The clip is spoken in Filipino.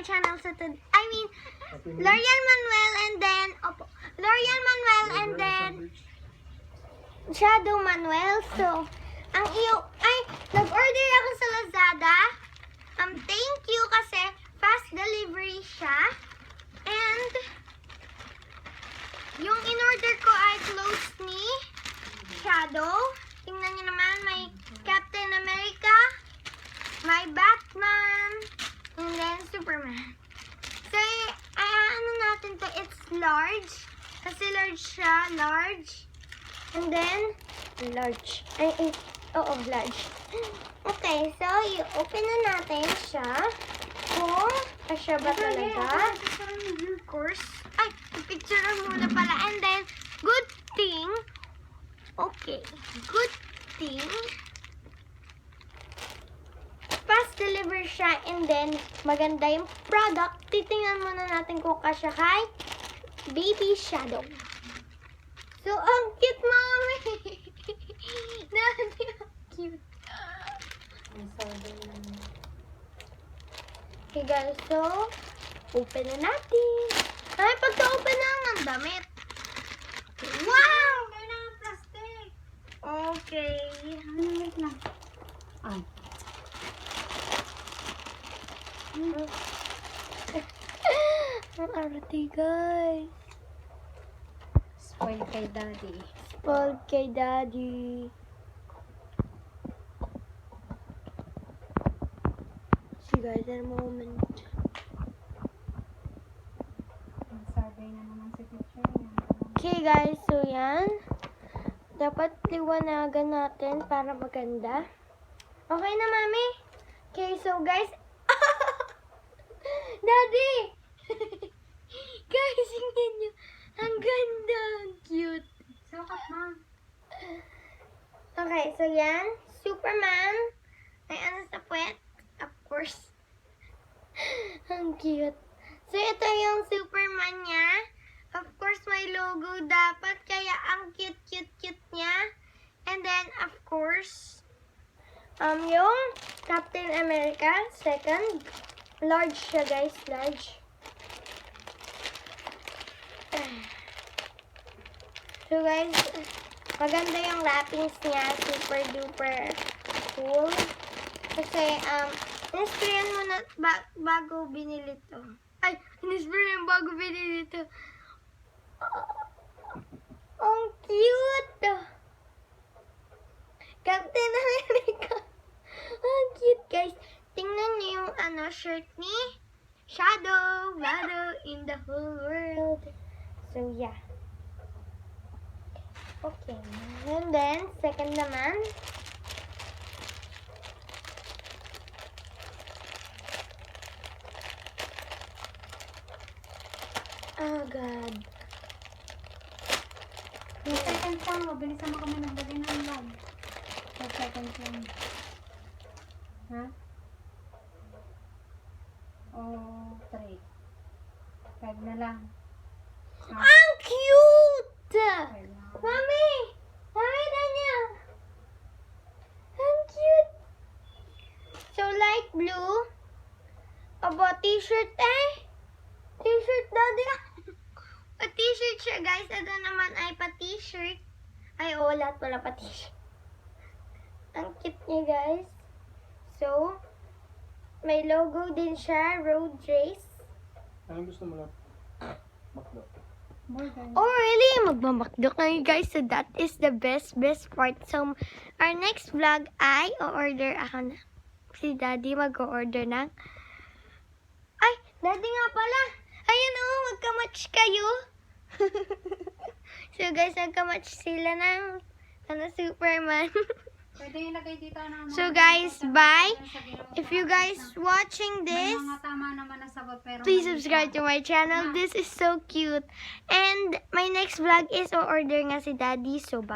channel sa L'Oreal Manuel and then L'Oreal Manuel and then Shadow Manuel. So, nag-order ako sa Lazada. Thank you kasi fast delivery siya. And yung in-order ko ay clothes ni Shadow. Tingnan niyo naman, may Captain America, may Batman, and then Superman. So, ano natin to? It's large. Kasi large siya. Large. And then, large. Large. Okay, so, i-open na natin siya. Kung kasya ba talaga. Of course. Ay, picturean muna pala. And then, good thing. Okay. Good thing. Fast deliver siya and then maganda yung product. Titingnan muna natin kung kasya kay Baby Shadow. So, ang cute, Mami! Cute. Okay guys, so open na natin. Ay, pagka-open na ng damit. Wow! Kailangan ng plastic. Okay. Wait lang. Ay. Ang arati, guys. Spoiled kay Daddy. Spoiled kay Daddy. See guys, in a moment. Survey na naman si teacher niya. Okay guys, so yan. Dapat liwanagan natin para maganda. Okay na, Mami? Okay, so guys, Daddy! Guys, tingnan nyo. Ang ganda. Ang cute. Sukat, Mom. Okay, so yan. Superman. May ano sa puwet. Of course. Ang cute. So, ito yung Superman niya. Of course, may logo dapat. Kaya, ang cute niya. And then, of course, yung Captain America. Second. Large siya, guys. Large. So, guys, maganda yung wrappings niya. Super duper cool. Kasi, in-sprayan mo na bago binili to. Ay, in-sprayan bago binili to. Ang cute! Captain America. Ang cute, guys. Tingnan niyo yung shirt ni Shadow. Shadow in the whole world. So, yeah. Okay. And then, second naman. Oh, God. Seconds lang. Mabilisan mo kami nagdali ng log. 5 seconds lang. Ha? Oh, 3. 5 na lang. Ang cute! Okay lang. Mami! Mami, Daniel! Ang cute! So, light blue. Aba, t-shirt eh. T-shirt, Daddy. Pa-t-shirt siya, guys. Ito naman ay pa-t-shirt. Ay, oo, lahat pala pa-t-shirt. Ang cute niya, guys. So, may logo din siya. Road race. Anong gusto mo lang? Makdo. Oh, really? Magmamakdo kayo, guys. So, that is the best part. So, our next vlog ay o-order ako na. Si Daddy mag-o-order ng... Ay, Daddy nga pala. Ayun o, magka-match kayo. So, guys, magka-match sila ng Superman. Pwede ilagay dito ng mga... So, guys, bye. If you guys watching this, May mga tama naman na sagot, pero please subscribe to my channel. This is so cute. And my next vlog is o-order nga si Daddy. So, bye.